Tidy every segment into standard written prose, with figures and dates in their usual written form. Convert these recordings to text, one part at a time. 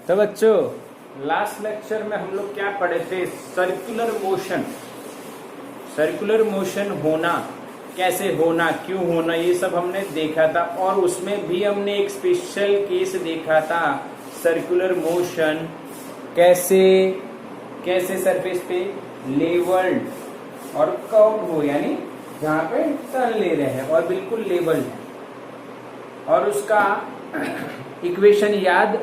तो बच्चों last lecture में हम लोग क्या पढ़े थे? Circular motion. सर्कुलर मोशन होना, कैसे होना, क्यों होना, ये सब हमने देखा था। और उसमें भी हमने एक स्पेशल केस देखा था, सर्कुलर मोशन कैसे कैसे सरफेस पे लेवल्ड और कर्व्ड हो, यानी जहां पे टर्न ले रहे हैं और बिल्कुल लेवल्ड है। और उसका इक्वेशन याद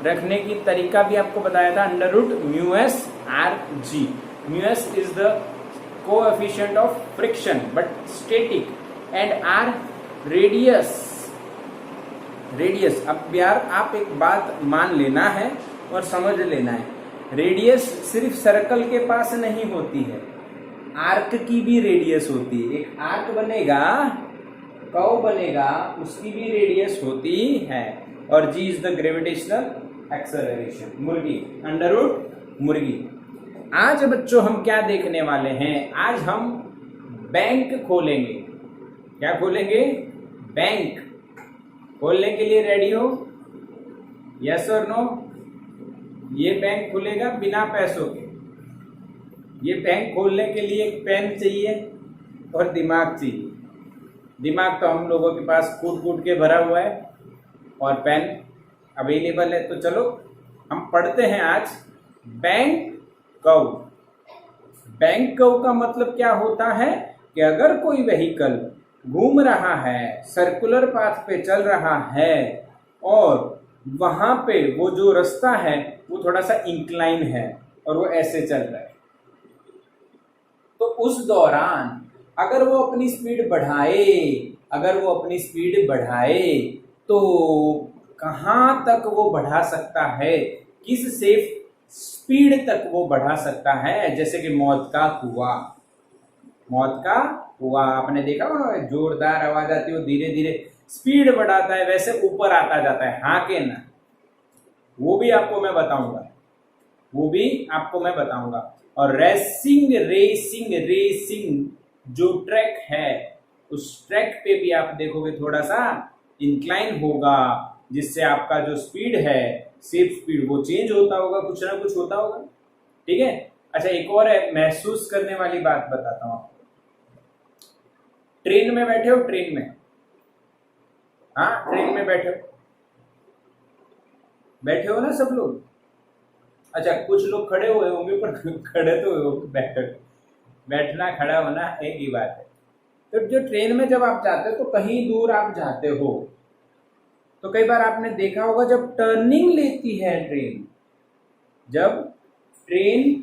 रखने की तरीका भी आपको बताया था, under root mu S R G. Mu S is the coefficient of friction but static and R radius. अब यार आप एक बात मान लेना है और समझ लेना है, रेडियस सिर्फ सर्कल के पास नहीं होती है, आर्क की भी रेडियस होती है। एक आर्क बनेगा, कर्व बनेगा, उसकी भी रेडियस होती है। और जी इज द ग्रेविटेशनल एक्सेलरेशन। मुर्गी, अंडर रूट मुर्गी। आज बच्चों हम क्या देखने वाले हैं? आज हम बैंक खोलेंगे। क्या खोलेंगे? बैंक। खोलने के लिए रेडी हो? यस और नो? ये बैंक खुलेगा बिना पैसों के। ये बैंक खोलने के लिए एक पेन चाहिए और दिमाग चाहिए। दिमाग तो हम लोगों के पास कूट कूट के भरा हुआ है और पेन अवेलेबल है। तो चलो हम पढ़ते हैं आज बैंक कर्व। बैंक कर्व का मतलब क्या होता है कि अगर कोई व्हीकल घूम रहा है, सर्कुलर पाथ पे चल रहा है और वहां पे वो जो रास्ता है वो थोड़ा सा इंक्लाइन है और वो ऐसे चल रहा है, तो उस दौरान अगर वो अपनी स्पीड बढ़ाए तो कहाँ तक वो बढ़ा सकता है, किस सेफ स्पीड तक वो बढ़ा सकता है? जैसे कि मौत का कुआं आपने देखा होगा, जोरदार आवाज आती है, धीरे धीरे स्पीड बढ़ाता है, वैसे ऊपर आता जाता है। हाँ के ना? वो भी आपको मैं बताऊंगा। और रेसिंग जो ट्रैक है, उस ट्रैक पे भी आप देखोगे थोड़ा सा इंक्लाइन होगा, जिससे आपका जो स्पीड है, सेफ स्पीड, वो चेंज होता होगा, कुछ ना कुछ होता होगा। ठीक है। अच्छा, एक और है महसूस करने वाली बात बताता हूं आपको। ट्रेन में बैठे हो? ट्रेन में बैठे हो ना सब लोग? अच्छा, कुछ लोग खड़े हुए होंगे, पर खड़े तो होंगे, बैठना खड़ा होना एक ही बात है। तो जो ट्रेन में जब आप जाते हो तो कहीं दूर आप जाते हो, तो कई बार आपने देखा होगा जब टर्निंग लेती है ट्रेन, जब ट्रेन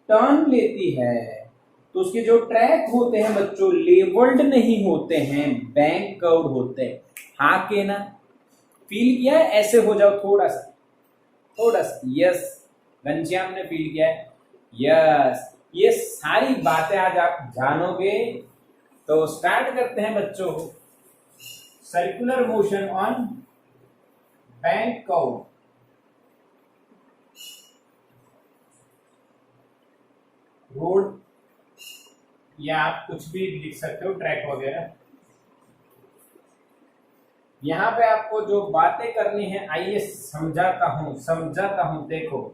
टर्न लेती है तो उसके जो ट्रैक होते हैं बच्चों, लेवल्ड नहीं होते हैं, बैंक कर्व्ड होते हैं। हाँ के ना? फील किया है? ऐसे हो जाओ थोड़ा सा। यस, घनश्याम ने फील किया है। यस, ये सारी बातें आज आप जानोगे। तो स्टार्ट करते हैं बच्चों, circular motion on bank curve. Road, या आप कुछ भी लिख सकते हो, ट्रैक वगैरह। यहां पे आपको जो बातें करनी है, आइए समझाता हूं। देखो,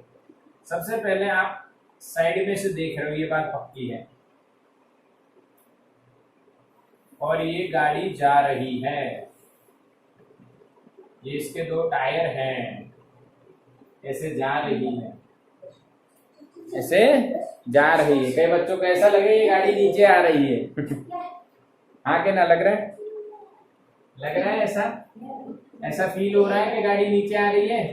सबसे पहले आप साइड में से देख रहे हो, ये बात पक्की है। और ये गाड़ी जा रही है, ये इसके दो टायर हैं, ऐसे जा रही है। कई बच्चों को ऐसा लगे ये गाड़ी नीचे आ रही है। हाँ के ना? लग रहा है ऐसा फील हो रहा है कि गाड़ी नीचे आ रही है।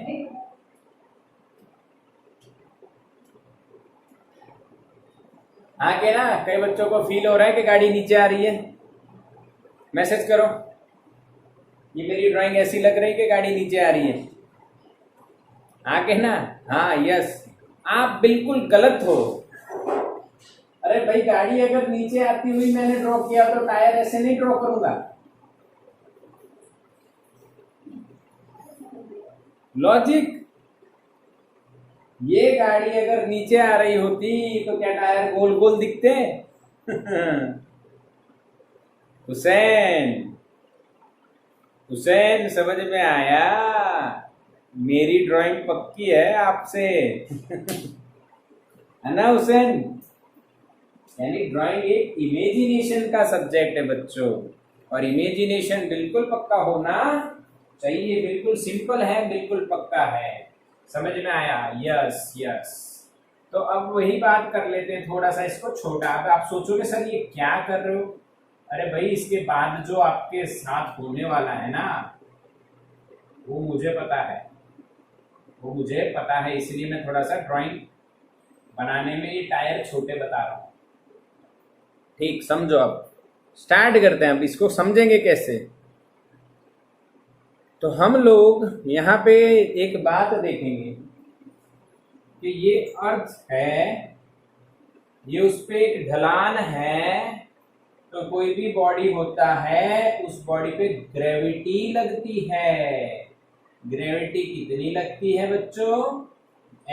हाँ के ना? कई बच्चों को फील हो रहा है कि गाड़ी नीचे आ रही है। मैसेज करो, ये मेरी ड्राइंग ऐसी लग रही है कि गाड़ी नीचे आ रही है। हाँ के ना? हाँ, यस। आप बिल्कुल गलत हो। अरे भाई, गाड़ी अगर नीचे आती हुई मैंने ड्रॉ किया तो टायर ऐसे नहीं ड्रॉ करूंगा। लॉजिक, ये गाड़ी अगर नीचे आ रही होती तो क्या टायर गोल गोल दिखते? हुसैन, समझ में आया? मेरी ड्राइंग पक्की है आपसे है ना हुसैन। यानी ड्राइंग एक इमेजिनेशन का सब्जेक्ट है बच्चों, और इमेजिनेशन बिल्कुल पक्का होना चाहिए। बिल्कुल सिंपल है, बिल्कुल पक्का है। समझ में आया? Yes yes. तो अब वही बात कर लेते हैं, थोड़ा सा इसको छोटा। अब आप सोचोगे सर ये क्या कर रहे हो? अरे भाई, इसके बाद जो आपके साथ होने वाला है ना, वो मुझे पता है, वो मुझे पता है। इसलिए मैं थोड़ा सा ड्राइंग बनाने में ये टायर छोटे बता रहा हूं। ठीक, समझो। अब स्टार्ट करते हैं। अब इसको समझेंगे कैसे। तो हम लोग यहाँ पे एक बात देखेंगे कि ये अर्थ है, ये उस पे एक ढलान है। तो कोई भी बॉडी होता है, उस बॉडी पे ग्रेविटी लगती है। ग्रेविटी कितनी लगती है बच्चों?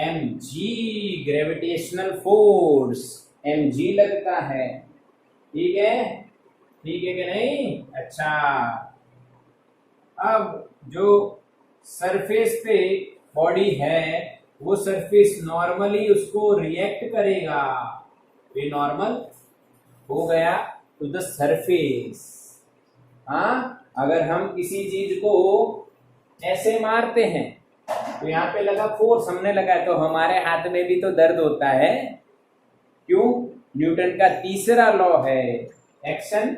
mg, ग्रेविटेशनल फोर्स mg लगता है। ठीक है? ठीक है कि नहीं? अच्छा, अब जो सरफेस पे बॉडी है, वो सरफेस नॉर्मली उसको रिएक्ट करेगा। ये नॉर्मल हो गया टू द सरफेस। हाँ, अगर हम किसी चीज को ऐसे मारते हैं तो यहाँ पे लगा फोर्स, हमने लगाया, तो हमारे हाथ में भी तो दर्द होता है। क्यों? न्यूटन का तीसरा लॉ है, action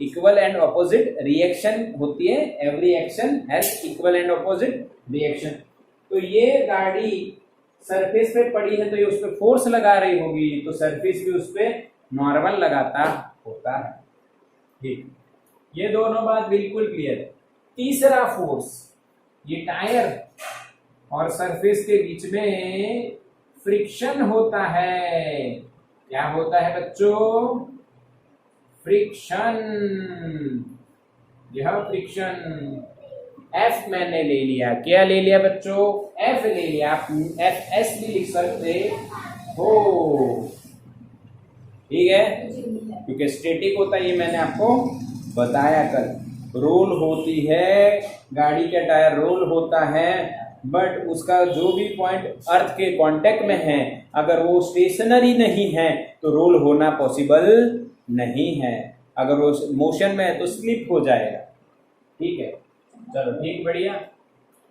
equal and opposite reaction होती है। Every action has equal and opposite reaction. तो ये गाड़ी सरफेस पे पड़ी है, तो ये उस पर फोर्स लगा रही होगी, तो सरफेस भी उस पर नॉर्मल लगाता होता है। ठीक, ये दोनों बात बिल्कुल क्लियर है। तीसरा फोर्स, ये टायर और सरफेस के बीच में फ्रिक्शन होता है। क्या होता है बच्चों? फ्रिक्शन। यह फ्रिक्शन एफ मैंने ले लिया। क्या ले लिया बच्चों? एफ ले लिया। आप एफ एस भी लिख सकते हो। ठीक है, क्योंकि स्टैटिक होता है, ये मैंने आपको बताया कल। रोल होती है गाड़ी का टायर, रोल होता है, बट उसका जो भी पॉइंट अर्थ के कांटेक्ट में है, अगर वो स्टेशनरी नहीं है तो रोल होना पॉसिबल नहीं है। अगर वो मोशन में है तो स्लिप हो जाएगा। ठीक है, चलो ठीक, बढ़िया।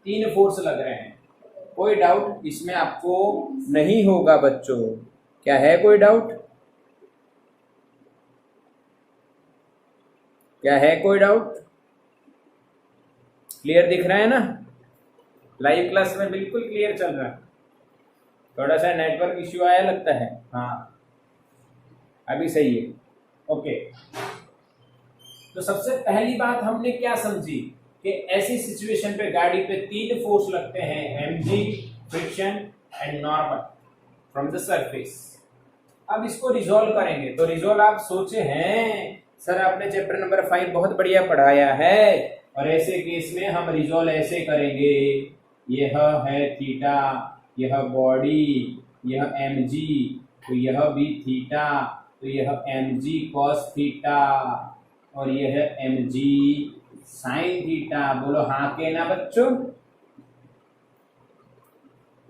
3 फोर्स लग रहे हैं। कोई डाउट इसमें आपको नहीं होगा बच्चों? क्या है कोई डाउट? क्या है कोई डाउट? क्लियर दिख रहा है ना? लाइव क्लास में बिल्कुल क्लियर चल रहा है। थोड़ा सा नेटवर्क इश्यू आया लगता है। हाँ, अभी सही है। ओके, तो सबसे पहली बात हमने क्या समझी कि ऐसी सिचुएशन पे गाड़ी पे 3 फोर्स लगते हैं, mg, friction and normal from the surface. अब इसको रिजॉल्व करेंगे। तो रिजॉल्व आप सोचे हैं सर, आपने चैप्टर नंबर 5 बहुत बढ़िया पढ़ाया है, और ऐसे केस में हम रिजॉल्व ऐसे करेंगे। यह है थीटा, यह बॉडी, यह mg, तो यह भी थीटा, तो यह mg cos थीटा, और यह है mg sin थीटा। बोलो हाँ के ना बच्चों?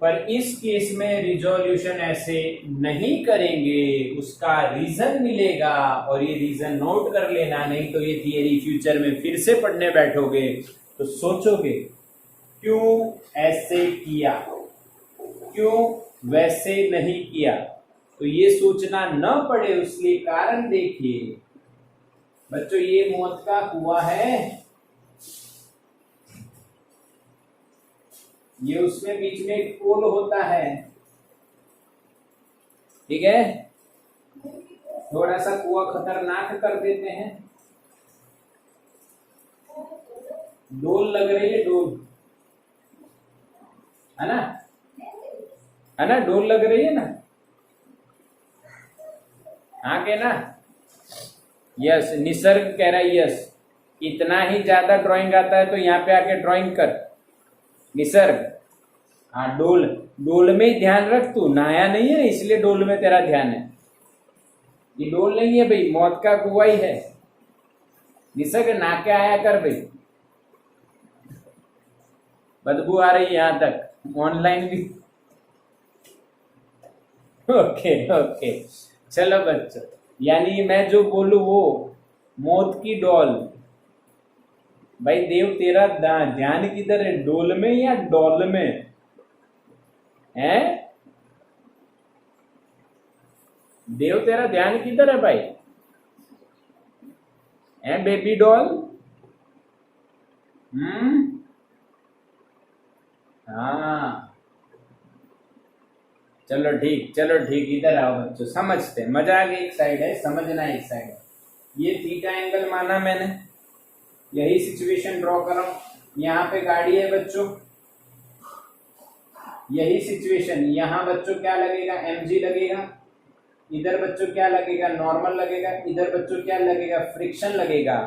पर इस केस में रिजोल्यूशन ऐसे नहीं करेंगे, उसका रीजन मिलेगा, और ये रीजन नोट कर लेना, नहीं तो ये थियरी फ्यूचर में फिर से पढ़ने बैठोगे तो सोचोगे क्यों ऐसे किया, क्यों वैसे नहीं किया। तो ये सोचना न पड़े, उसलिए कारण देखिए बच्चों। ये मौत का कुआं है, ये उसमें बीच में एक पोल होता है। ठीक है, थोड़ा सा कुआं खतरनाक कर देते हैं। डोल लग रही है, डोल है ना, है ना, डोल लग रही है ना? हाँ के ना? यस, निसर्ग कह रहा है यस। इतना ही ज्यादा ड्राइंग आता है तो यहाँ पे आके ड्राइंग कर निसर्ग। हाँ, डोल, डोल में ही ध्यान रख, तू नहाया नहीं है इसलिए डोल में तेरा ध्यान है। ये डोल नहीं है भाई, मौत का कुआं ही है। निसर्ग ना के आया कर भाई। बदबू आ रही है यहां तक, ऑनलाइन भी। ओके ओके, चलो बच्चों, यानी मैं जो बोलूं वो मौत की डॉल। भाई देव तेरा ध्यान किधर है, डोल में या डॉल में है? देव तेरा ध्यान किधर है भाई? है बेबी डॉल? हाँ, चलो ठीक, चलो ठीक, इधर आओ बच्चों, समझते हैं। मजा आ गया, एक साइड है, समझना एक साइड है। ये थीटा एंगल माना मैंने, यही सिचुएशन ड्रॉ करो। यहाँ पे गाड़ी है बच्चों, यही सिचुएशन, यहाँ बच्चों क्या लगेगा, mg लगेगा। इधर बच्चों क्या लगेगा, नॉर्मल लगेगा। इधर बच्चों क्या लगेगा, फ्रिक्शन लगेगा।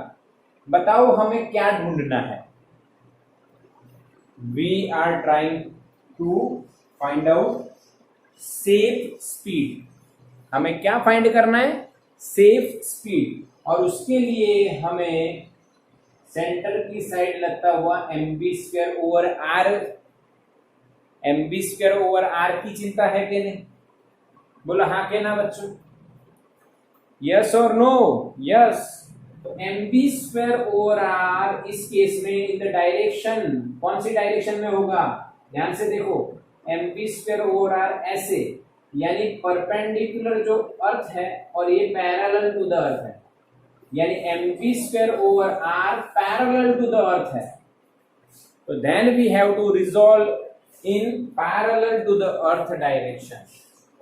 बताओ हमें क्या ढूंढना है? We are trying to find out safe speed. हमें क्या फाइंड करना है? Safe speed. और उसके लिए हमें सेंटर की साइड लगता हुआ mv² over r, mv² over r की चिंता है कि नहीं? बोला हाँ के ना बच्चों, यस और नो? यस। तो mv² ओवर r इस केस में इन द डायरेक्शन, कौन सी डायरेक्शन में होगा? ध्यान से देखो, mv² ओवर r ऐसे, यानी परपेंडिकुलर जो अर्थ है और ये पैरेलल टू द अर्थ है, यानी mv² over r parallel to the earth है। तो then we have to resolve in parallel to the earth direction.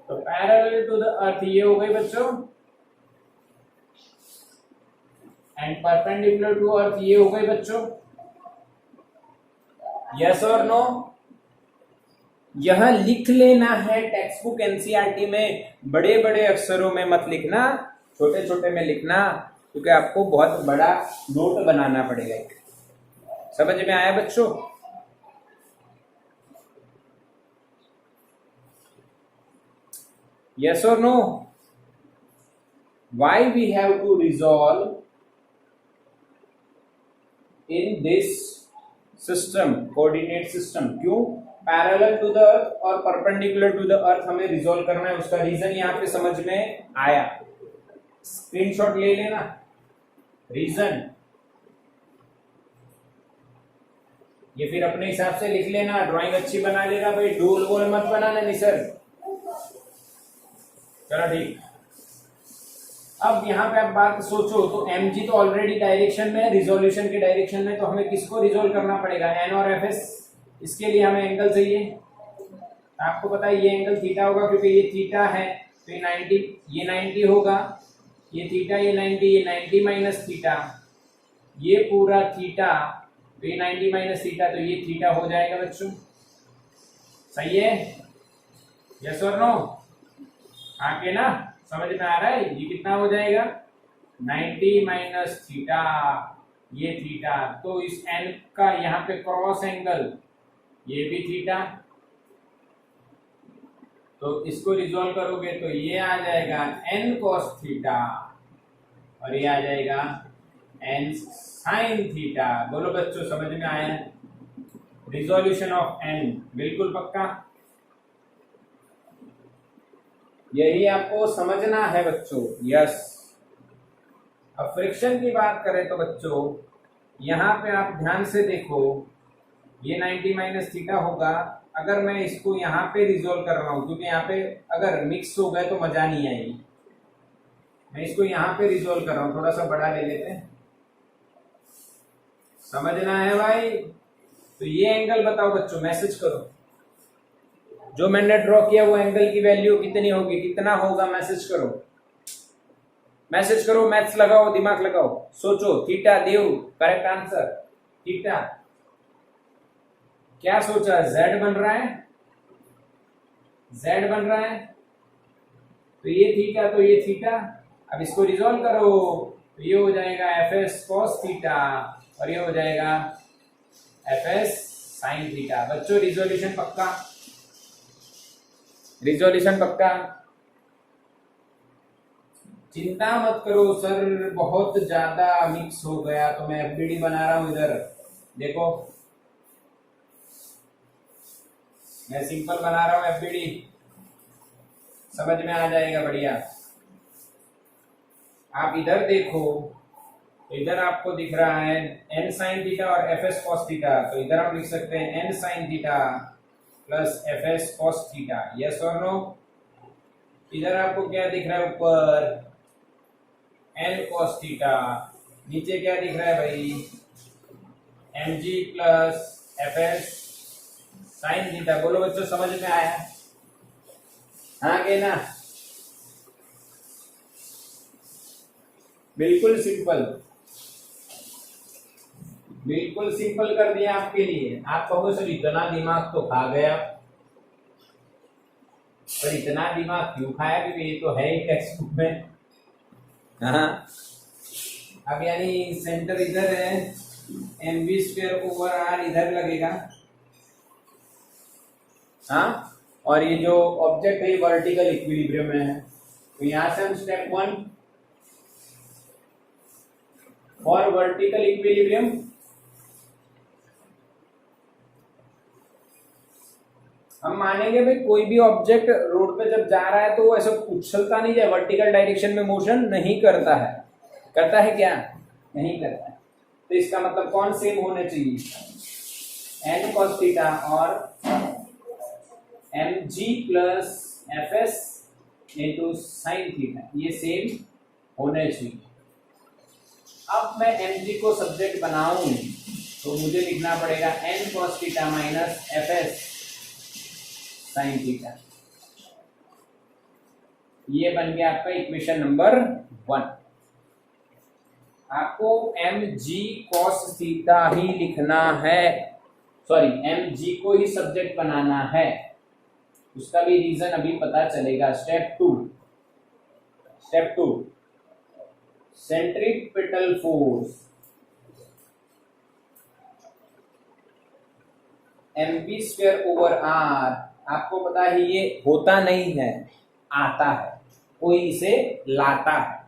तो पैरेलल टू द अर्थ ये हो गई बच्चों, एंड परपेंडिकुलर टू अर्थ ये हो गई बच्चों। यस और नो? यह लिख लेना है टेक्स्ट बुक एनसीईआरटी में, बड़े बड़े अक्षरों में मत लिखना, छोटे छोटे में लिखना, क्योंकि आपको बहुत बड़ा नोट बनाना पड़ेगा। समझ में आया बच्चों? Yes or no? Why we have to resolve in this system, coordinate system? क्यों? पैरेलल टू द अर्थ और परपेंडिकुलर टू द अर्थ हमें रिजोल्व करना है। उसका रीजन यहाँ पे समझ में आया, स्क्रीनशॉट ले लेना। रीजन ये फिर अपने हिसाब से लिख लेना, ड्राइंग अच्छी बना लेना भाई, डोल वोल मत बनाना नहीं सर। चलो ठीक। अब यहाँ पे आप बात सोचो, तो mg तो ऑलरेडी डायरेक्शन में, रिजोल्यूशन के डायरेक्शन में, तो हमें किसको रिजोल्व करना पड़ेगा? n और fs। इसके लिए हमें एंगल चाहिए। आपको पता है ये एंगल थीटा होगा, क्योंकि ये थीटा है तो ये 90, ये 90 होगा, ये थीटा, ये 90, ये 90 माइनस थीटा, ये पूरा थीटा, तो ये 90 माइनस थीटा, तो ये थीटा हो जाएगा बच्चों। सही है? यस और नो? आके ना समझ में आ रहा है? ये कितना हो जाएगा, 90 माइनस थीटा, ये थीटा, तो इस n का यहाँ पे क्रॉस एंगल, ये भी थीटा, तो इसको रिजॉल्व करोगे तो ये आ जाएगा n cos थीटा, और ये आ जाएगा n sin थीटा। बोलो बच्चों समझ में आया? रिजोल्यूशन ऑफ n बिल्कुल पक्का, यही आपको समझना है बच्चों। यस। अब फ्रिक्शन की बात करें तो बच्चों यहाँ पे आप ध्यान से देखो, ये 90 माइनस थीटा होगा। अगर मैं इसको यहाँ पे रिजोल्व कर रहा हूँ, क्योंकि यहाँ पे अगर मिक्स हो गए तो मजा नहीं आएगी, मैं इसको यहाँ पे रिजोल्व कर रहा हूँ, थोड़ा सा बड़ा ले लेते हैं, समझना है भाई? तो ये एंगल बताओ बच्चों, मैसेज करो, जो मैंने ड्रॉ किया वो एंगल की वैल्यू कितनी होगी, कितना होगा? मैसेज करो, मैसेज करो, मैथ्स लगाओ, दिमाग लगाओ, सोचो। थीटा देव, करेक्ट आंसर थीटा। क्या सोचा? z बन रहा है, z बन रहा है, तो ये थीटा, तो ये थीटा। अब इसको रिजॉल्व करो, तो ये हो जाएगा fs cos थीटा, और ये हो जाएगा fs sin थीटा। बच्चों रिजोल्यूशन पक्का, रिजोल्यूशन पक्का, चिंता मत करो सर, बहुत ज्यादा मिक्स हो गया तो मैं एफबीडी बना रहा हूं। इधर देखो, मैं सिंपल बना रहा हूं एफबीडी, समझ में आ जाएगा बढ़िया। आप इधर देखो, इधर आपको दिख रहा है n sin थीटा और fs cos थीटा, तो इधर हम लिख सकते हैं n sin theta plus fs cos theta, yes और नो। इधर आपको क्या दिख रहा है, ऊपर n cos थीटा, नीचे क्या दिख रहा है भाई, mg plus fs sin theta. बोलो बच्चों समझ में आया? हाँ के ना? बिल्कुल सिंपल, बिल्कुल सिंपल कर दिया आपके लिए। आप कहोगे सर इतना दिमाग तो खा गया, पर इतना दिमाग क्यों खाया, क्योंकि ये तो है ही टेक्स्ट बुक में। हाँ, अब यानी सेंटर इधर है, M B square over R इधर लगेगा, हाँ, और ये जो ऑब्जेक्ट है वर्टिकल इक्विलिब्रियम में है। तो यहां से हम स्टेप 1 फॉर वर्टिकल इक्विलिब्रियम, हम मानेंगे भाई कोई भी ऑब्जेक्ट रोड पे जब जा रहा है तो वो ऐसा उछलता नहीं जाए, वर्टिकल डायरेक्शन में मोशन नहीं करता है। करता है क्या? नहीं करता है। तो इसका मतलब कौन सेम होने चाहिए, n cos थीटा और mg plus fs into sine theta, ये सेम होने चाहिए। अब मैं mg को सब्जेक्ट बनाऊं तो मुझे लिखना पड़ेगा n cos theta minus fs sine theta. ये बन गया आपका इक्वेशन नंबर 1। आपको mg cos थीटा ही लिखना है, सॉरी mg को ही सब्जेक्ट बनाना है। उसका भी रीजन अभी पता चलेगा। Step 2 centripetal force mv square over r, आपको पता है ये होता नहीं है, आता है, कोई इसे लाता है।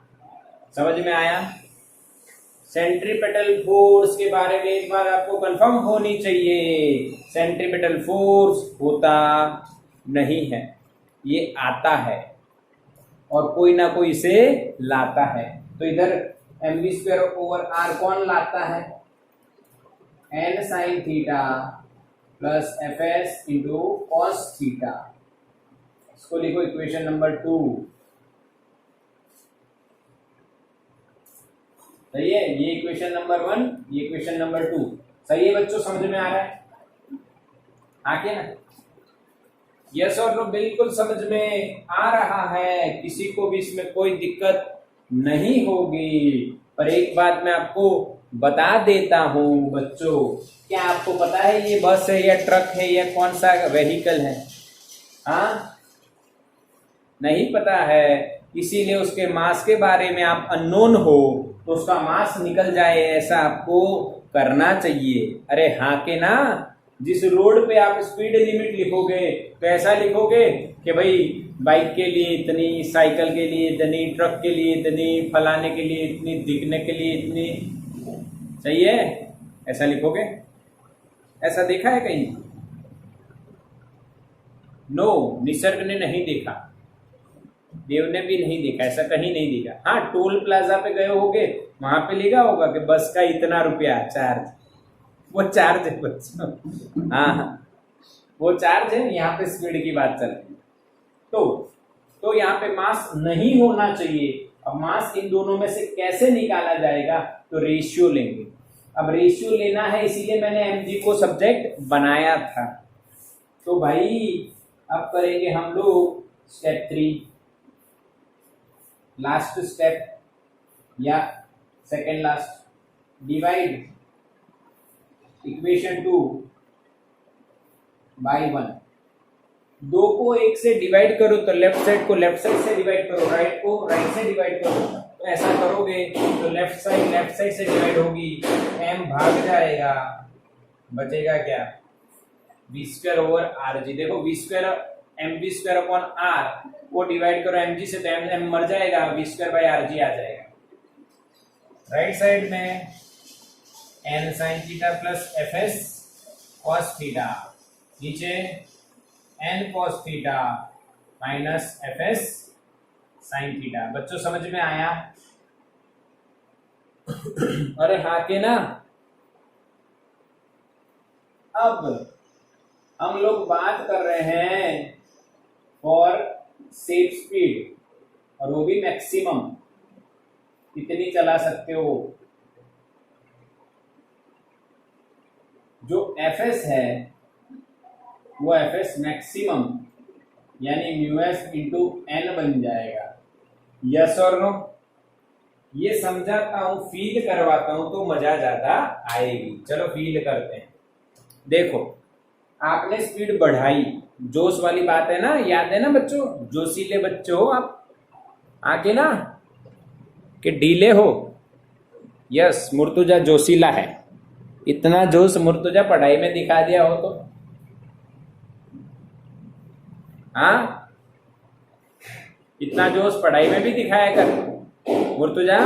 समझ में आया? सेंट्रीपिटल फोर्स के बारे में एक बार आपको कंफर्म होनी चाहिए। सेंट्रीपिटल फोर्स होता नहीं है, ये आता है और कोई ना कोई इसे लाता है। तो इधर M B square over R कौन लाता है, N sine theta plus F S into cos theta. इसको लिखो इक्वेशन नंबर 2। सही है, ये इक्वेशन नंबर 1, ये इक्वेशन नंबर 2। सही है बच्चों, समझ में आ रहा है? आगे ना, यस और नो, बिल्कुल समझ में आ रहा है, किसी को भी इसमें कोई दिक्कत नहीं होगी। पर एक बात मैं आपको बता देता हूं बच्चों, क्या आपको पता है ये बस है या ट्रक है या कौन सा व्हीकल है? हाँ, नहीं पता है, इसीलिए उसके मास के बारे में आप अननोन हो तो उसका मास निकल जाए ऐसा आपको करना चाहिए। अरे हाँ के ना? जिस रोड पे आप स्पीड लिमिट लिखोगे तो ऐसा लिखोगे कि भाई बाइक के लिए इतनी, साइकिल के लिए इतनी, ट्रक के लिए इतनी, फलाने के लिए इतनी, दिखने के लिए इतनी। सही है, ऐसा लिखोगे? ऐसा देखा है कहीं? नो, निसर्ग ने नहीं देखा, देव ने भी नहीं देखा, ऐसा कहीं नहीं देखा। हाँ, टोल प्लाजा पे गए होगे, वहां पे लिखा होगा कि बस का इतना रुपया चार्ज, वो चार्ज है बच्चों। हाँ, वो चार्ज है, यहाँ पे स्पीड की बात चल रही है। तो यहाँ पे मास नहीं होना चाहिए। अब मास इन दोनों में से कैसे निकाला जाएगा? तो रेशियो लेंगे। अब रेशियो लेना है, इसीलिए मैंने mg को सब्जेक्ट बनाया था। तो भाई अब करेंगे हम लोग स्टेप 3, लास्ट स्टेप या second last. Divide equation 2 by 1। 2 को 1 से डिवाइड करो तो लेफ्ट साइड को लेफ्ट साइड से डिवाइड करो, राइट को राइट से डिवाइड करो। तो ऐसा करोगे तो लेफ्ट साइड से डिवाइड होगी, m भाग जाएगा, बचेगा क्या? v square over R G. देखो v square M B square upon R को डिवाइड करो mg से, तो m मर जाएगा, v square by R g आ जाएगा। राइट साइड में n sine theta plus F S cos theta, नीचे N cos theta minus F S sine theta. बच्चों समझ में आया? अरे हाँ के ना। अब हम लोग बात कर रहे हैं फॉर सेफ स्पीड, और वो भी मैक्सिमम कितनी चला सकते हो। जो एफएस है वो एफएस मैक्सिमम यानी म्यू एस इंटू एन बन जाएगा। यस और नो? ये समझाता हूं, फील करवाता हूं तो मजा ज्यादा आएगी। चलो फील करते हैं। देखो आपने स्पीड बढ़ाई, जोश वाली बात है ना, याद है ना बच्चों? जोशीले बच्चे हो आप आगे ना कि ढीले हो? यस, मुर्तुजा जोशीला है। इतना जोश मुर्तुजा पढ़ाई में दिखा दिया हो तो हाँ, इतना जोश पढ़ाई में भी दिखाया कर मुर्तुजा।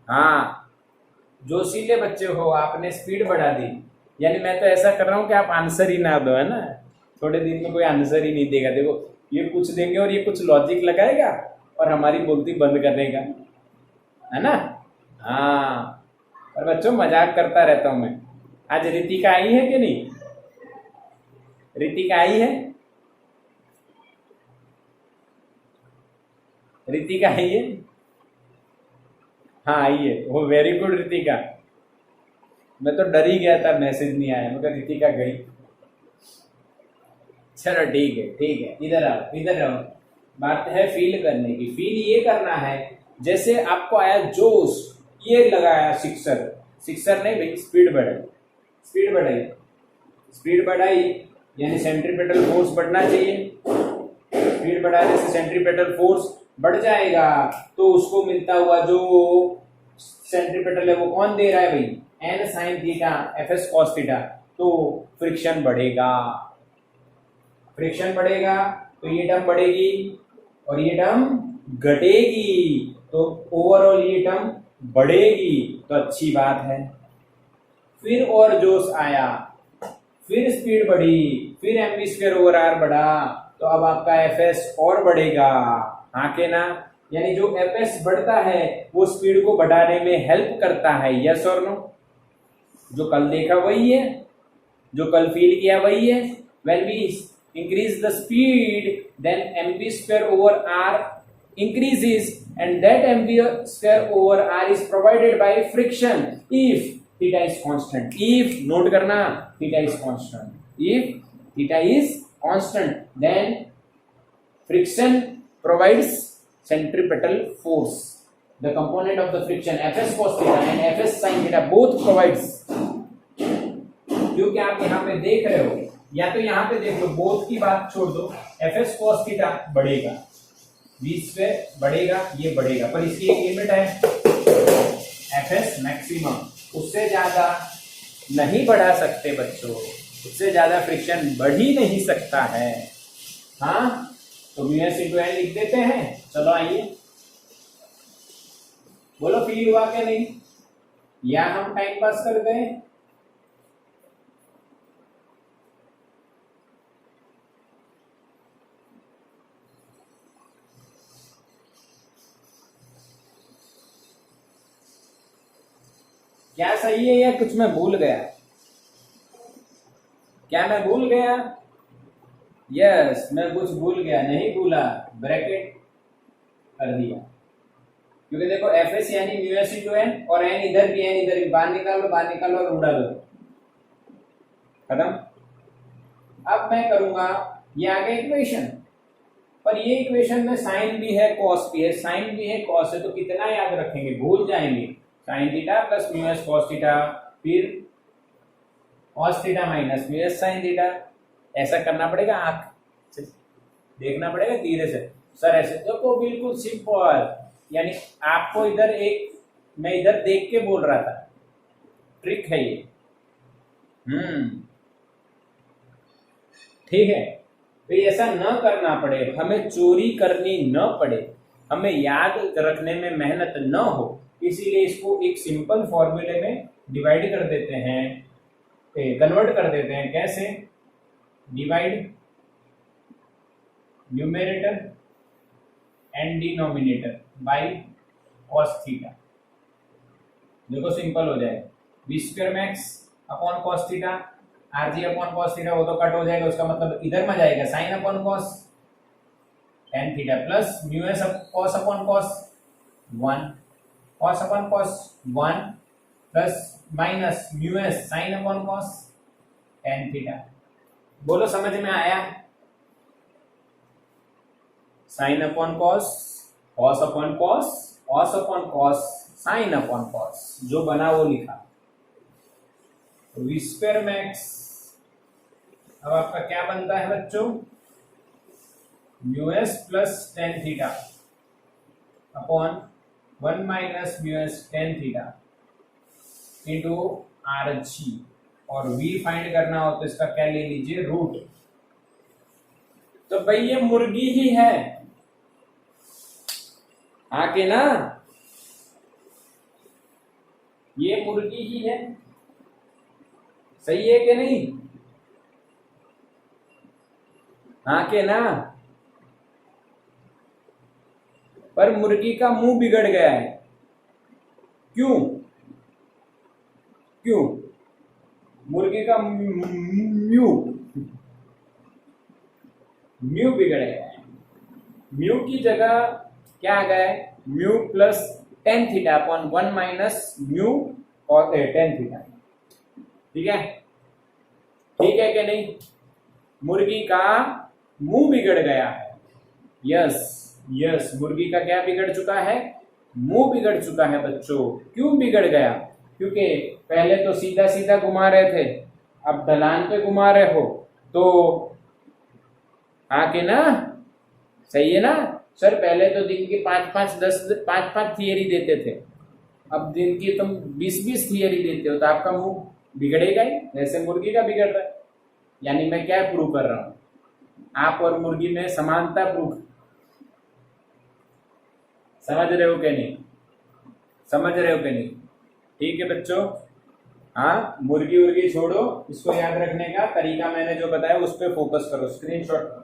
हाँ, जोशीले बच्चे हो, आपने स्पीड बढ़ा दी। यानी मैं तो ऐसा कर रहा हूं कि आप आंसर ही ना दो, है ना? थोड़े दिन में कोई आंसर ही नहीं देगा। देखो ये कुछ देंगे और ये कुछ लॉजिक लगाएगा और हमारी बोलती बंद कर देगा, है ना? हाँ, और बच्चों मजाक करता रहता हूं मैं। आज रितिका आई है कि नहीं? रितिका आई है? रितिका आई है? हाँ आई है। वो वेरी गुड रितिका। मैं तो डर ही गया था मैसेज नहीं आया, मगर रितिका गई। चलो ठीक है ठीक है, इधर आओ इधर आओ। बात है फील करने की। फील ये करना है जैसे आपको आया जोश, ये लगाया सिक्सर, सिक्सर नहीं भाई, स्पीड बढ़ाई, स्पीड बढ़ाई, स्पीड बढ़ाई यानी सेंट्रीपेटल फोर्स बढ़ना चाहिए। स्पीड बढ़ाने से सेंट्रीपेटल फोर्स बढ़ जाएगा, तो उसको मिलता हुआ जो सेंट्रीपेटल है वो कौन दे रहा है भाई? N sine theta F S cos theta. तो फ्रिक्शन बढ़ेगा, फ्रिक्शन बढ़ेगा तो ये टर्म बढ़ेगी और ये टर्म घटेगी, तो ओवरऑल ये टर्म बढ़ेगी, तो अच्छी बात है। फिर और जोश आया, फिर स्पीड बढ़ी, फिर M B square over R बढ़ा, तो अब आपका एफ एस और बढ़ेगा। हाँ के ना? यानी जो एफ एस बढ़ता है वो स्पीड को बढ़ाने में हेल्प करता है। यस और नो? जो कल देखा वही है, जो कल फील किया वही है। When we increase the speed then M B square over R increases and that mv square over r is provided by friction if theta is constant। if note करना, theta is constant, if theta is constant then friction provides centripetal force। the component of the friction fs cos theta and fs sin theta both provides। जो कि आप यहाँ पे देख रहे हो, या तो यहाँ पे देख लो, बोथ की बात छोड़ दो, fs cos theta बढ़ेगा, v स्क्वायर बढ़ेगा, ये बढ़ेगा, पर इसकी एक लिमिट है एफ एस मैक्सिमम, उससे ज्यादा नहीं बढ़ा सकते बच्चों, उससे ज्यादा फ्रिक्शन बढ़ ही नहीं सकता है। हाँ, तो म्यू एस इंटू एन लिख देते हैं। चलो आइए, बोलो फील हुआ क्या नहीं, या हम टाइम पास कर दें? क्या सही है या कुछ मैं भूल गया? क्या मैं भूल गया? यस, मैं कुछ भूल गया। नहीं भूला, ब्रैकेट कर दिया, क्योंकि देखो एफ एस यानी म्यू एस इंटू एन, और एन इधर भी एन इधर भी, बाहर निकालो बाहर निकालो और उड़ा दो, खत्म। अब मैं करूंगा ये आगे इक्वेशन, पर ये इक्वेशन में साइन भी है कॉस भी है, साइन भी है कॉस है, तो कितना याद रखेंगे? भूल जाएंगे। Sine theta plus mu S cos theta, फिर cos theta minus mu S sine theta. ऐसा करना पड़ेगा, आंख से देखना पड़ेगा धीरे से। सर ऐसे देखो, बिल्कुल सिंपल। यानी आपको इधर एक, मैं इधर देख के बोल रहा था, ट्रिक है ये। ठीक है, तो ऐसा न करना पड़े, हमें चोरी करनी न पड़े, हमें याद रखने में मेहनत न हो, इसीलिए इसको एक सिंपल फॉर्मूले में डिवाइड कर देते हैं। कन्वर्ट कर देते हैं। कैसे? Divide numerator and denominator by cos theta. देखो सिंपल हो जाएगा, B square max upon cos theta, R G upon cos theta, वो तो कट हो जाएगा, उसका मतलब इधर में जाएगा sine upon cos tan theta plus mu S cos upon cos 1, cos upon cos 1 plus minus mu S sine upon cos tan theta. बोलो समझ में आया? Sine upon cos, cos upon cos, cos upon cos, sine upon cos, जो बना वो लिखा। We square max अब आपका क्या बनता है बच्चों? Mu S plus tan theta upon 1 minus mu S tan theta into R G, और v फाइंड करना हो तो इसका क्या ले लीजिए? रूट। तो भाई ये मुर्गी ही है आके ना, ये मुर्गी ही है। सही है कि नहीं? आके ना, पर मुर्गी का मुंह बिगड़ गया है। क्यों? क्यों? मुर्गी का म्यू म्यू बिगड़ गया है। म्यू की जगह क्या आ गया है? Mu plus tan theta upon 1 minus mu और टेन थीटा। ठीक है? ठीक है कि नहीं? मुर्गी का मुंह बिगड़ गया है। यस यस, मुर्गी का क्या बिगड़ चुका है? मुंह बिगड़ चुका है बच्चों। क्यों बिगड़ गया? क्योंकि पहले तो सीधा सीधा घुमा रहे थे, अब ढलान पे घुमा रहे हो, तो आके ना, सही है ना सर? पहले तो दिन की 5-5 थियरी देते थे, अब दिन की तुम 20-20 थियरी देते हो, तो आपका मुंह बिगड़ेगा ही, जैसे मुर्गी का बिगड़ रहा है। यानी मैं क्या प्रूव कर रहा हूं? आप और मुर्गी में समानता प्रूव। समझ रहे हो कि नहीं? समझ रहे हो कि नहीं? ठीक है बच्चों, हाँ, मुर्गी उर्गी छोड़ो, इसको याद रखने का तरीका मैंने जो बताया उस पर फोकस करो, स्क्रीनशॉट करो।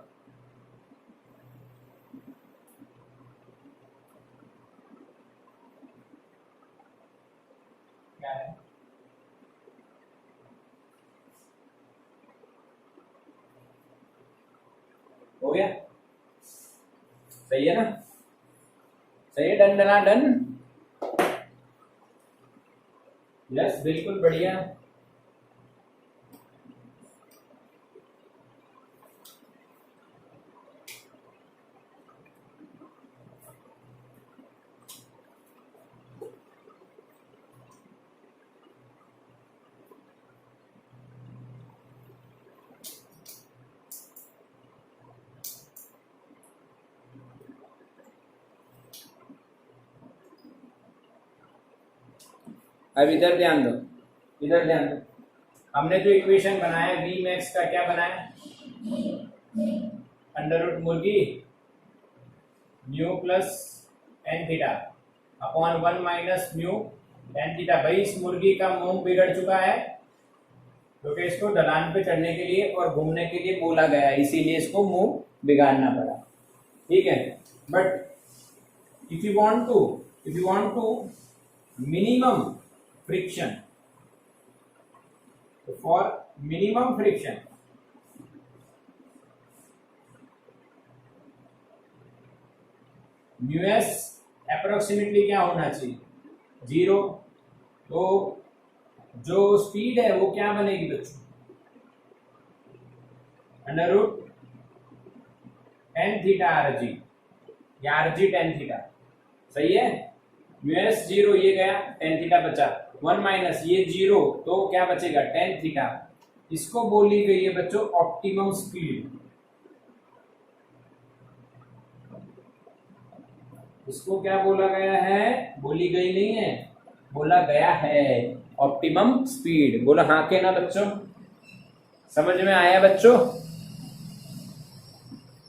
क्या है? हो गया? सही है ना? सही है? Done डना done? यस, बिल्कुल बढ़िया। अब इधर ध्यान दो, इधर ध्यान दो। हमने जो इक्वेशन बनाया वी मैक्स का, क्या बनाया? अंडर रूट मुर्गी mu plus tan theta upon 1 minus mu tan theta. भाई इस मुर्गी का मुंह बिगड़ चुका है, क्योंकि इसको ढलान पे चढ़ने के लिए और घूमने के लिए बोला गया, इसीलिए इसको मुंह बिगाड़ना पड़ा। ठीक है? But if you want to minimum friction, for minimum friction mu S approximately क्या होना चाहिए? 0। तो जो स्पीड है वो क्या बनेगी बच्चों? Under root tan theta R G, या आर जी टेन थीटा। सही है? म्यू एस 0, ये गया, टेन थीटा बचा, 1 माइनस ये 0, तो क्या बचेगा? Tan theta. इसको बोली गई है बच्चों ऑप्टिमम स्पीड। इसको क्या बोला गया है? बोली गई नहीं है, बोला गया है ऑप्टिमम स्पीड। बोला हाँ के ना बच्चों? समझ में आया बच्चों?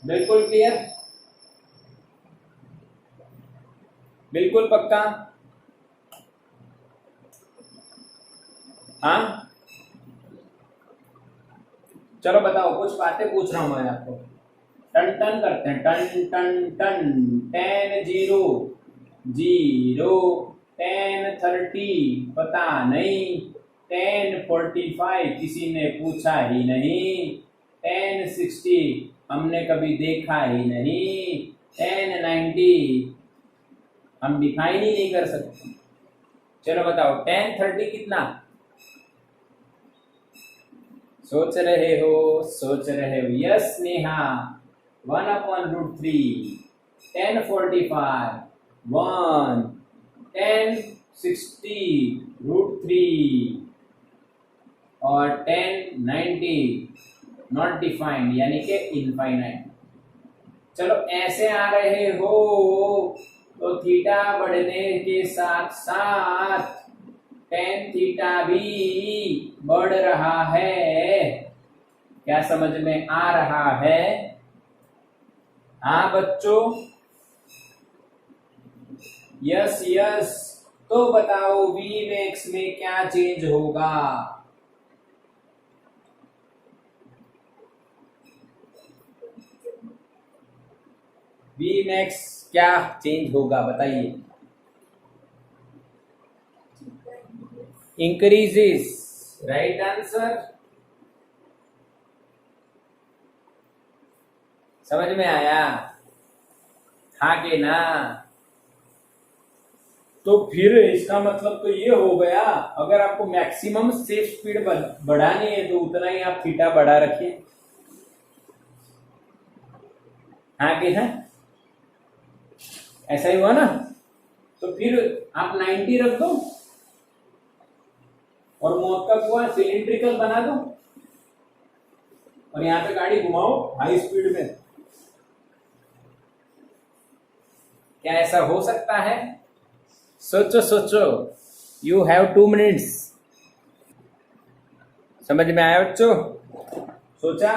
बिल्कुल क्लियर? बिल्कुल पक्का? हाँ, चलो बताओ, कुछ बातें पूछ रहा हूं मैं आपको। टन टन करते हैं, टन टन टन। 10 0 0, 10 30 पता नहीं, 10 45 किसी ने पूछा ही नहीं, 10 60 हमने कभी देखा ही नहीं, 10 90 हम डिफाइन ही नहीं कर सकते। चलो बताओ 10 30 कितना? सोच रहे हो, सोच रहे हो। यस नेहा, 1/√3। 10 45 1, 10 60 √3 और 10 90 नॉट डिफाइंड यानी कि इनफाइनाइट। चलो ऐसे आ रहे हो तो थीटा बढ़ने के साथ साथ टेन थीटा भी बढ़ रहा है। क्या समझ में आ रहा है? हाँ बच्चों, यस यस। तो बताओ वी मैक्स में क्या चेंज होगा? वी मैक्स क्या चेंज होगा बताइए? Increases, right answer. समझ में आया? हाँ के ना? तो फिर इसका मतलब तो ये हो गया, अगर आपको मैक्सिमम सेफ स्पीड बढ़ानी है तो उतना ही आप थीटा बढ़ा रखिए। हाँ के है? ऐसा ही हुआ ना? तो फिर आप 90 रख दो और मौत का कुआं सिलिंड्रिकल बना दो और यहां पे गाड़ी घुमाओ हाई स्पीड में। क्या ऐसा हो सकता है? सोचो सोचो, यू हैव 2 मिनट्स। समझ में आया बच्चों? सोचा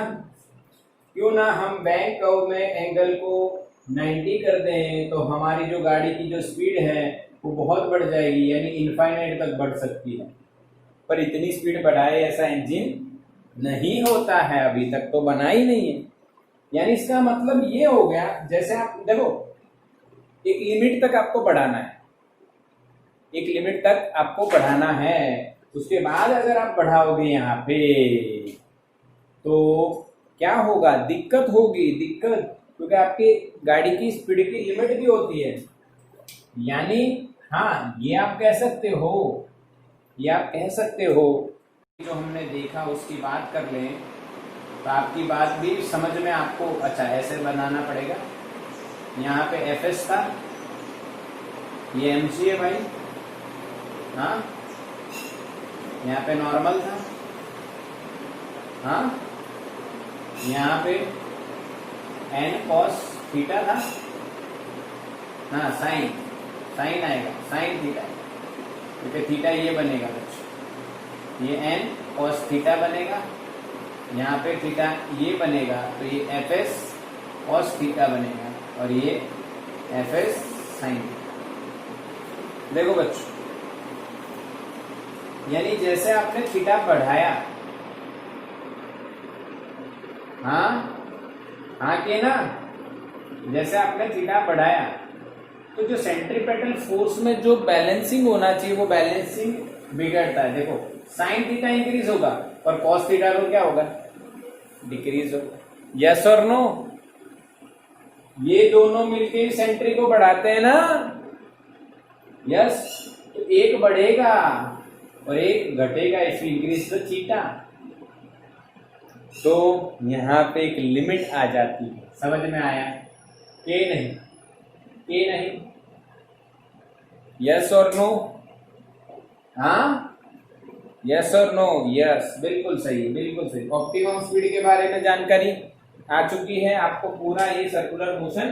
क्यों ना हम बैंक कर्व में एंगल को 90 कर दें तो हमारी जो गाड़ी की जो स्पीड है वो बहुत बढ़ जाएगी, यानी इनफाइनाइट तक बढ़ सकती है। पर इतनी स्पीड बढ़ाए ऐसा इंजन नहीं होता है, अभी तक तो बना ही नहीं है। यानी इसका मतलब ये हो गया, जैसे आप देखो एक लिमिट तक आपको बढ़ाना है, एक लिमिट तक आपको बढ़ाना है, उसके बाद अगर आप बढ़ाओगे यहाँ पे तो क्या होगा? दिक्कत होगी, दिक्कत, क्योंकि आपकी गाड़ी की स्पीड की लिमिट भी होती है। यानी हाँ, ये आप कह सकते हो, ये आप कह सकते हो। जो हमने देखा उसकी बात कर लें तो आपकी बात भी समझ में आपको, अच्छा ऐसे बनाना पड़ेगा। यहाँ पे एफएस था, ये एमसी है भाई, हाँ, यहाँ पे नॉर्मल था, हाँ, यहाँ पे एन कॉस थीटा था, हाँ, साइन, साइन आएगा, साइन थीटा, क्योंकि थीटा ये बनेगा बच्चों, ये एन कॉस थीटा बनेगा, यहाँ पे थीटा ये बनेगा तो ये एफ एस कॉस थीटा बनेगा और ये एफ एस साइन। देखो बच्चों, यानी जैसे आपने थीटा बढ़ाया, हाँ हाँ के ना, जैसे आपने थीटा बढ़ाया तो जो सेंट्रीपेटल फोर्स में जो बैलेंसिंग होना चाहिए वो बैलेंसिंग बिगड़ता है। देखो साइन थीटा इंक्रीज होगा और कॉस थीटा तो क्या होगा? डिक्रीज होगा। यस और नो? ये दोनों मिलके ही सेंट्री को बढ़ाते हैं ना? यस। तो एक बढ़ेगा और एक घटेगा इफ इंक्रीज द थीटा। तो यहां पे एक लिमिट आ जाती है। समझ में आया? के नहीं? के नहीं? यस और नो? हाँ, यस और नो? यस, बिल्कुल सही, बिल्कुल सही। ऑप्टिमम स्पीड के बारे में जानकारी आ चुकी है आपको। पूरा ये सर्कुलर मोशन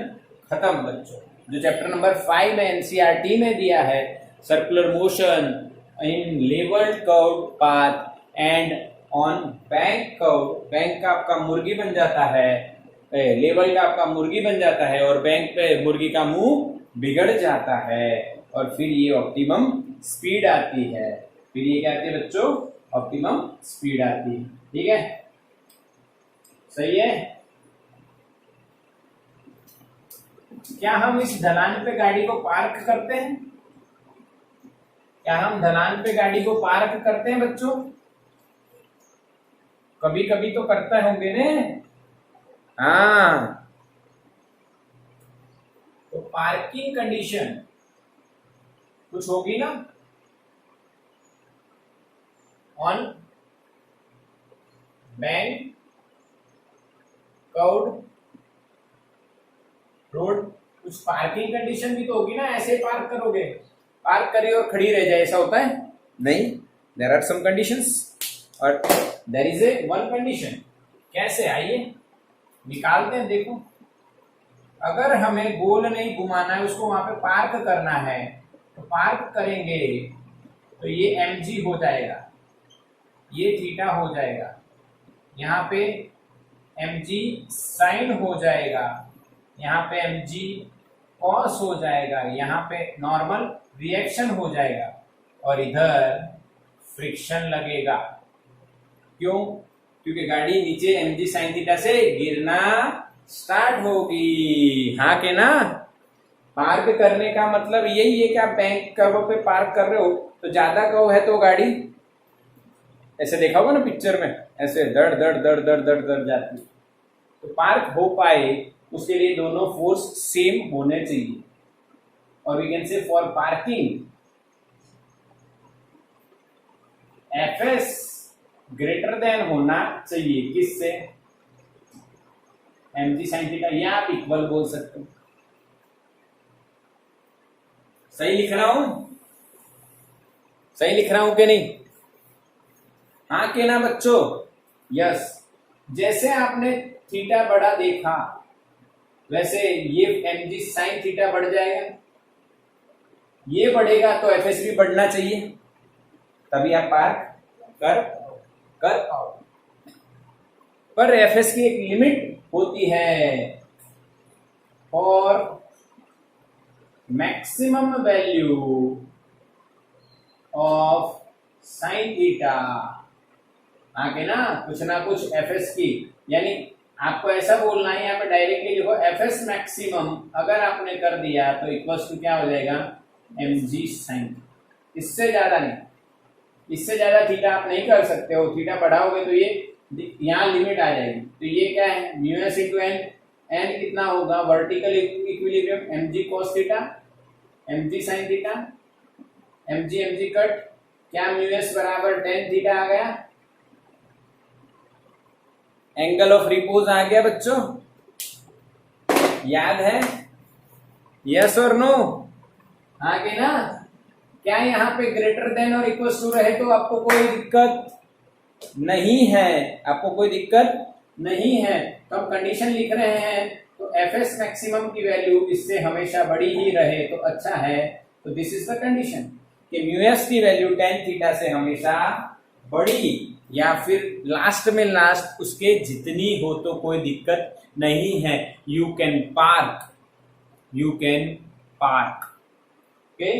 खत्म बच्चों। जो चैप्टर नंबर 5 में एनसीईआरटी में दिया है, circular motion in levelled curve path and on bank curve, bank का आपका मुर्गी बन जाता है, लेवल का आपका मुर्गी बन जाता है और बैंक पे मुर्गी का मुंह बिगड़ जाता है और फिर ये ऑप्टिमम स्पीड आती है। फिर ये क्या आती है बच्चों? ऑप्टिमम स्पीड आती है। ठीक है, सही है। क्या हम इस ढलान पे गाड़ी को पार्क करते हैं? क्या हम ढलान पे गाड़ी को पार्क करते हैं बच्चों? कभी कभी तो करते होंगे ने। हाँ, तो पार्किंग कंडीशन कुछ होगी ना ऑन बैंक कर्व्ड रोड, कुछ पार्किंग कंडीशन भी तो होगी ना। ऐसे पार्क करोगे, पार्क करी और खड़ी रह जाए, ऐसा होता है नहीं। देयर आर सम कंडीशंस और there is a one condition. कैसे, आइए निकालते हैं। देखो, अगर हमें गोल नहीं घुमाना है, उसको वहां पे पार्क करना है, तो पार्क करेंगे तो ये mg हो जाएगा, ये थीटा हो जाएगा, यहाँ पे mg साइन हो जाएगा, यहाँ पे mg कॉस हो जाएगा, यहाँ पे नॉर्मल रिएक्शन हो जाएगा और इधर फ्रिक्शन लगेगा। क्यों? क्योंकि गाड़ी नीचे mg साइन थीटा से गिरना स्टार्ट होगी। हाँ के ना? पार्क करने का मतलब यही है कि आप बैंक कर्व पे पार्क कर रहे हो, तो ज्यादा कर्व है तो गाड़ी ऐसे देखा होगा ना पिक्चर में, ऐसे दड़ दड़ दड़ दड़ दड़ दड़ जाती है। तो पार्क हो पाए उसके लिए दोनों फोर्स सेम होने चाहिए। और we can say for parking Fs greater than होना चाहिए किससे? mg sin थीटा, या आप इक्वल बोल सकते हो। सही लिख रहा हूं? सही लिख रहा हूं कि नहीं? हाँ के ना बच्चों? यस। जैसे आपने थीटा बड़ा देखा वैसे ये mg sin थीटा बढ़ जाएगा, ये बढ़ेगा तो fs भी बढ़ना चाहिए, तभी आप पार्क कर पाओ। पर fs की एक लिमिट होती है। और maximum value of sine theta, आगे ना कुछ fs की, यानी आपको ऐसा बोलना है, यहाँ पे डायरेक्टली लिखो fs मैक्सिमम अगर आपने कर दिया तो इक्वल्स टू क्या हो जाएगा? mg sine. इससे ज्यादा नहीं, इससे ज्यादा थीटा आप नहीं कर सकते हो। थीटा बढ़ाओगे तो ये यहाँ लिमिट आ जाएगी। तो ये क्या है? Mu S into N. N कितना होगा? Vertical equilibrium mg cos theta, mg sin theta, mg cut, क्या म्यू एस बराबर tan थीटा आ गया? एंगल ऑफ रिपोज आ गया बच्चों, याद है? यस और नो? आगे ना? क्या यहाँ पे ग्रेटर देन और इक्वल टू रहे तो आपको कोई दिक्कत नहीं है, आपको कोई दिक्कत नहीं है। तो हम कंडीशन लिख रहे हैं तो fs मैक्सिमम की वैल्यू इससे हमेशा बड़ी ही रहे तो अच्छा है। तो दिस इज द कंडीशन कि म्यू एस की वैल्यू tan थीटा से हमेशा बड़ी या फिर लास्ट में लास्ट उसके जितनी हो तो कोई दिक्कत नहीं है। You can park okay.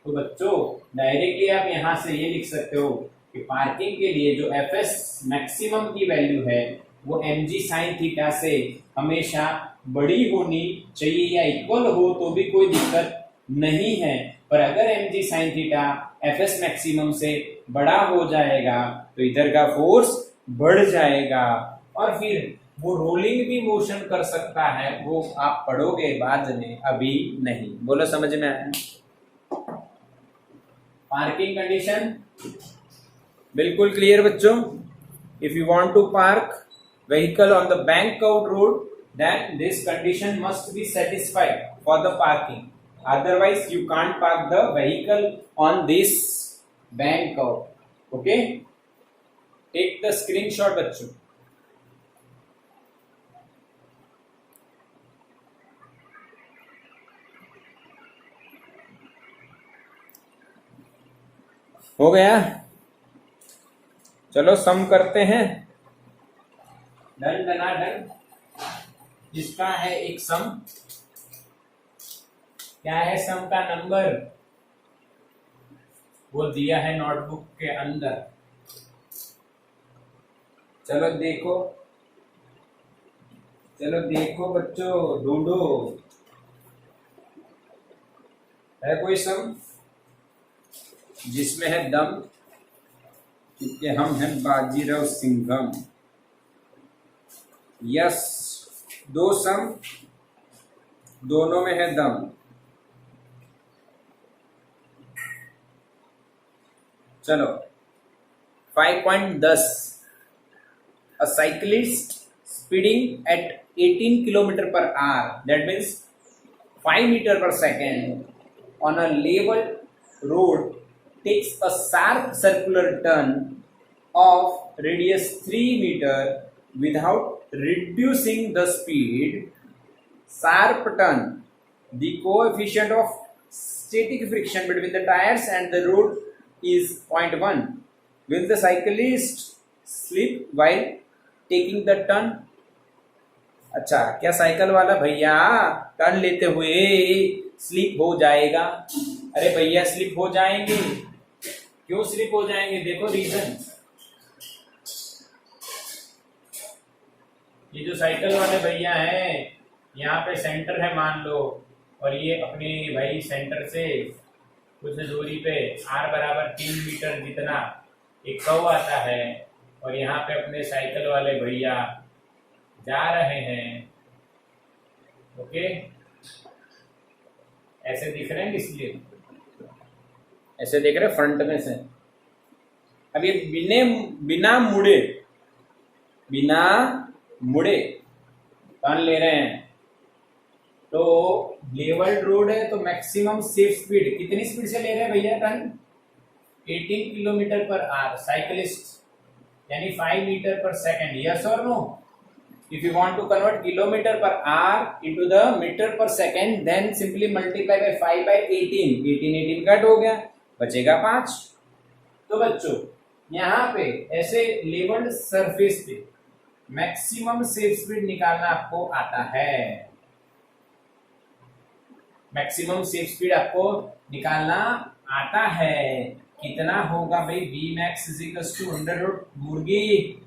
तो बच्चों डायरेक्टली आप यहां से ये लिख सकते हो कि पार्किंग के लिए जो fs मैक्सिमम की वैल्यू है वो mg sin थीटा से हमेशा बड़ी होनी चाहिए, या इक्वल हो तो भी कोई दिक्कत नहीं है। पर अगर mg sin theta fs maximum से बड़ा हो जाएगा तो इधर का फोर्स बढ़ जाएगा और फिर वो रोलिंग भी मोशन कर सकता है। वो आप पढ़ोगे बाद में, अभी नहीं। बोलो समझ में आया? पार्किंग कंडीशन बिल्कुल क्लियर बच्चों। If you want to park vehicle on the bank curved road, then this condition must be satisfied for the parking. Otherwise, you can't park the vehicle on this bank curve. Okay? Take the screenshot, बच्चों। हो गया? चलो सम करते हैं। Done done. जिसका है एक सम, क्या है सम का नंबर? वो दिया है नोटबुक के अंदर। चलो देखो, चलो देखो बच्चों, ढूंढो, है कोई सम जिसमें है दम, क्योंकि हम हैं बाजीराव सिंघम। यस, दो सम, दोनों में है दम। चलो 5.10, a cyclist speeding at 18 kilometer per hour, that means 5 meter per second on a level road, takes a sharp circular turn of radius 3 meter without reducing the speed. Sharp turn, the coefficient of static friction between the tires and the road is 0.1. Will the cyclist slip while taking the turn? अच्छा, क्या cycle वाला भैया turn लेते हुए slip हो जाएगा? अरे भैया स्लिप हो जाएंगे। क्यों स्लिप हो जाएंगे? देखो रीजन। ये जो साइकिल वाले भैया हैं, यहाँ पे सेंटर है मान लो, और ये अपने भाई सेंटर से कुछ दूरी पे r बराबर 3 मीटर जितना एक कर्व आता है, और यहाँ पे अपने साइकिल वाले भैया जा रहे हैं। ओके, ऐसे दिख रहे हैं, इसलिए ऐसे देख रहे फ्रंट में से। अब ये बिना मुड़े टर्न ले रहे हैं, तो लेवल रोड है तो मैक्सिमम सेफ स्पीड कितनी स्पीड से ले रहे हैं भैया turn? 18 kilometre per hour, cyclist, यानी 5 मीटर पर सेकेंड। यस और no? If you want to convert kilometre per hour into the metre per second, then simply multiply by 5 by 18। 18 cut हो गया, बचेगा 5। तो बच्चों यहाँ पे ऐसे लेवल्ड सरफेस पे मैक्सिमम सेफ स्पीड निकालना आपको आता है। मैक्सिमम सेफ स्पीड आपको निकालना आता है। कितना होगा भाई? V max is equals to under root मुर्गी,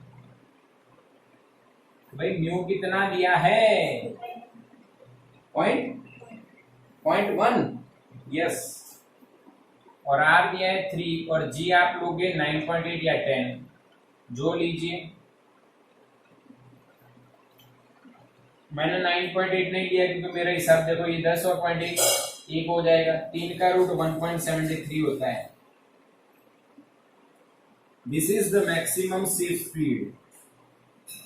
भाई म्यू कितना दिया है? 0.1। यस, और आर दिया है 3, और जी आप लोगे 9.8 या 10, जो लीजिए। मैंने 9.8 नहीं लिया क्योंकि मेरा हिसाब देखो, ये 10 और 0.1 एक हो जाएगा। 3 का रूट 1.73 होता है। This is the maximum safe speed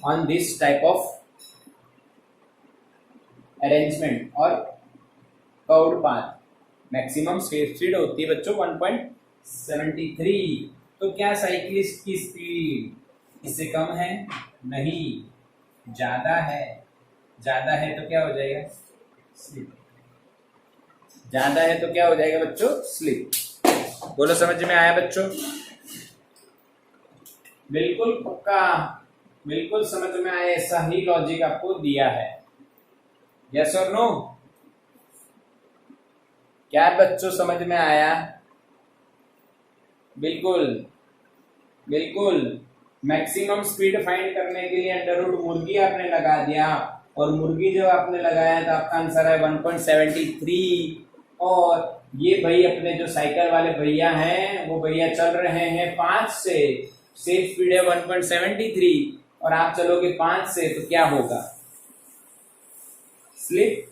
on this type of arrangement और curved path. Maximum safe speed होती है बच्चों 1.73। तो क्या साइकिलिस्ट की स्पीड इससे कम है? नहीं, ज्यादा है। ज्यादा है तो क्या हो जाएगा? स्लिप। ज्यादा है तो क्या हो जाएगा बच्चों? स्लिप। बोलो समझ में आया बच्चों? बिल्कुल पक्का, बिल्कुल समझ में आया। ऐसा ही लॉजिक आपको दिया है। यस और नो? क्या बच्चों समझ में आया? बिल्कुल बिल्कुल। मैक्सिमम स्पीड फाइंड करने के लिए अंडर रूट मुर्गी आपने लगा दिया, और मुर्गी जब आपने लगाया तो आपका आंसर है 1.73। और ये भाई अपने जो साइकिल वाले भैया हैं, वो भैया चल रहे हैं 5 से, सेफ स्पीड है 1.73, और आप चलोगे 5 से, तो क्या होगा? स्लिप।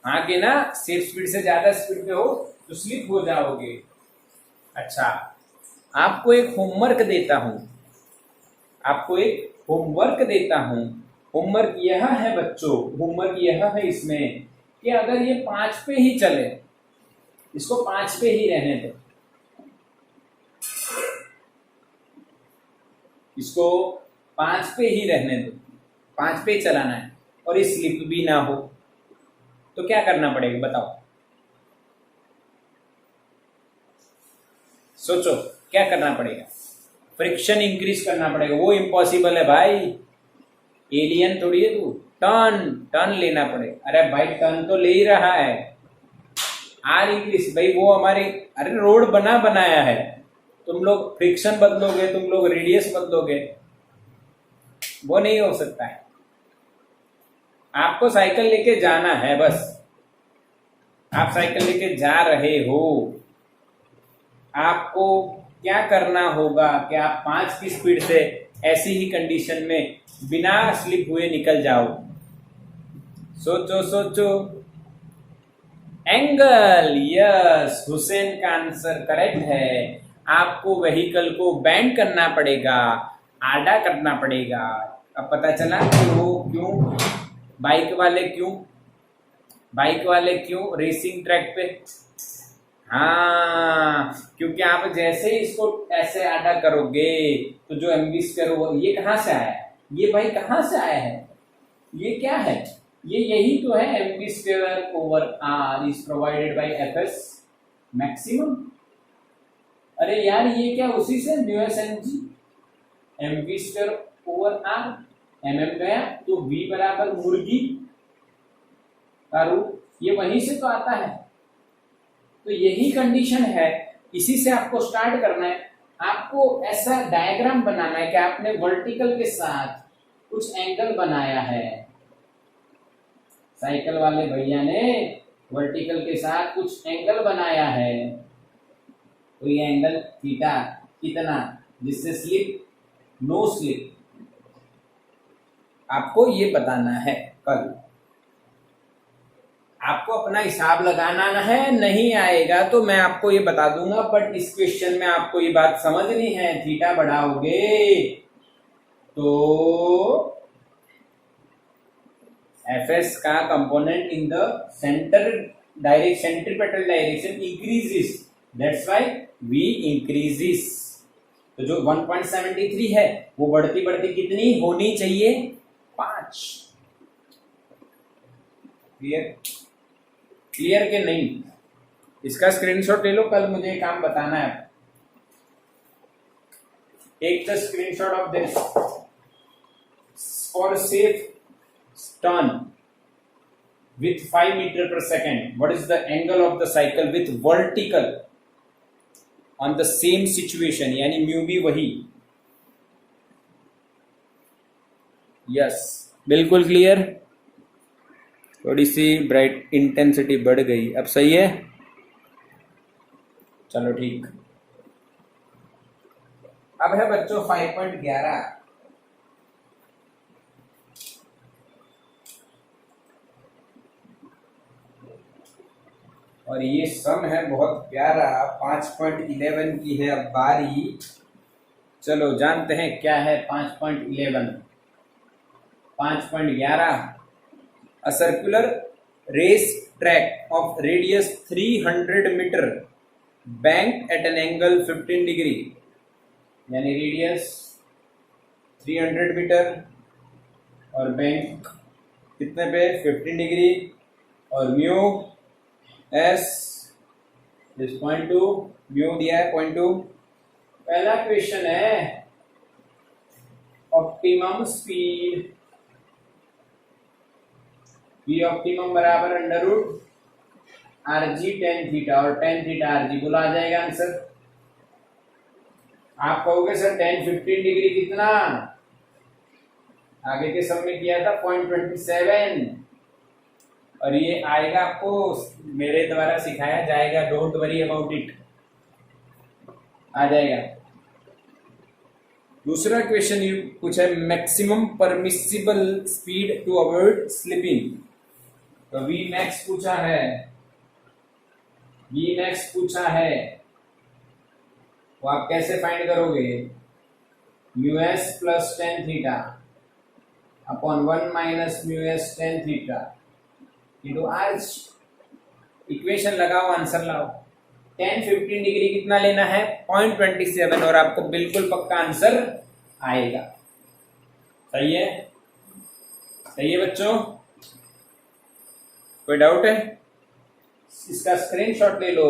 हाँ कि ना? सेफ स्पीड से ज्यादा स्पीड पे हो तो स्लिप हो जाओगे। अच्छा, आपको एक होमवर्क देता हूं, आपको एक होमवर्क देता हूं। होमवर्क यह है बच्चों, होमवर्क यह है इसमें कि अगर ये 5 पे ही चले, इसको 5 पे ही रहने दो, इसको 5 पे ही रहने दो, 5 पे ही चलाना है, और ये स्लिप भी ना हो, तो क्या करना पड़ेगा बताओ? सोचो क्या करना पड़ेगा? फ्रिक्शन इंक्रीज करना पड़ेगा। वो इम्पॉसिबल है भाई, एलियन थोड़ी है तू। टर्न लेना पड़ेगा। अरे भाई टर्न तो ले ही रहा है। आर इंक्रीज भाई, वो हमारे, अरे रोड बनाया है, तुम लोग फ्रिक्शन बदलोगे, तुम लोग रेडियस बदलोगे, वो नहीं हो सकता है। आपको साइकिल लेके जाना है, बस आप साइकिल लेके जा रहे हो। आपको क्या करना होगा कि आप 5 की स्पीड से ऐसी ही कंडीशन में बिना स्लिप हुए निकल जाओ। सोचो सोचो। एंगल, यस, हुसैन का आंसर करेक्ट है। आपको व्हीकल को बेंड करना पड़ेगा, आड़ा करना पड़ेगा। अब पता चला कि वो क्यों, बाइक वाले क्यों रेसिंग ट्रैक पे। हाँ, क्योंकि आप जैसे ही इसको ऐसे आड़ा करोगे तो जो एमवी स्क्वायर वो ये कहां से आया है, ये भाई कहां से आया है, ये क्या है, ये यही तो है MV square over R is provided by FS maximum. अरे यार ये क्या उसी से mu S N g MV square over R, एमएम गया तो वी बराबर मुर्गी का रूट, ये वहीं से तो आता है। तो यही कंडीशन है, इसी से आपको स्टार्ट करना है। आपको ऐसा डायग्राम बनाना है कि आपने वर्टिकल के साथ कुछ एंगल बनाया है, साइकिल वाले भैया ने वर्टिकल के साथ कुछ एंगल बनाया है। तो ये एंगल थीटा कितना, जिससे स्लिप, नो स्लिप, आपको ये बताना है। कल आपको अपना हिसाब लगाना है, नहीं आएगा तो मैं आपको ये बता दूंगा, बट इस क्वेश्चन में आपको ये बात समझनी है। थीटा बढ़ाओगे तो एफएस का component in the center direction, centripetal direction increases, that's why we increases. तो जो 1.73 है वो बढ़ती बढ़ती कितनी होनी चाहिए, 5। क्लियर के नहीं, इसका स्क्रीनशॉट ले लो, कल मुझे काम बताना है। Take the screenshot of this for safe turn with 5 meter per second. What is the angle of the cycle with vertical on the same situation, यानी म्यू भी वही। यस, बिल्कुल क्लियर। थोड़ी सी ब्राइट इंटेंसिटी बढ़ गई, अब सही है। चलो ठीक। अब है बच्चों 5.11। और ये सम है बहुत प्यारा, 5.11 की है अब बारी। चलो जानते हैं क्या है 5.11। 5.11, a circular race track of radius 300 meter banked at an angle 15 degree, यानी रेडियस 300 मीटर और बैंक कितने पे, 15 डिग्री, और म्यू एस इज 0.2, म्यू दिया है 0.2। पहला क्वेश्चन है ऑप्टिमम स्पीड, वी ऑप्टिमम बराबर under root RG tan theta, और टेन थीटा आरजी बोला आ जाएगा आंसर। आप कहोगे सर टेन 15 डिग्री कितना, आगे के सम में किया था 0.27, और ये आएगा आपको मेरे द्वारा सिखाया जाएगा, डोंट वरी अबाउट इट, आ जाएगा। दूसरा क्वेश्चन ये पूछा है maximum permissible speed to avoid slipping, तो वी मैक्स पूछा है, वी मैक्स पूछा है, वो आप कैसे फाइंड करोगे, mu S plus tan theta upon 1 minus mu S tan theta into R. Equation लगाओ, आंसर लाओ। 10-15 डिग्री कितना लेना है, 0.27, और आपको बिल्कुल पक्का आंसर आएगा। सही है, सही है बच्चों, कोई डाउट है? इसका स्क्रीनशॉट ले लो।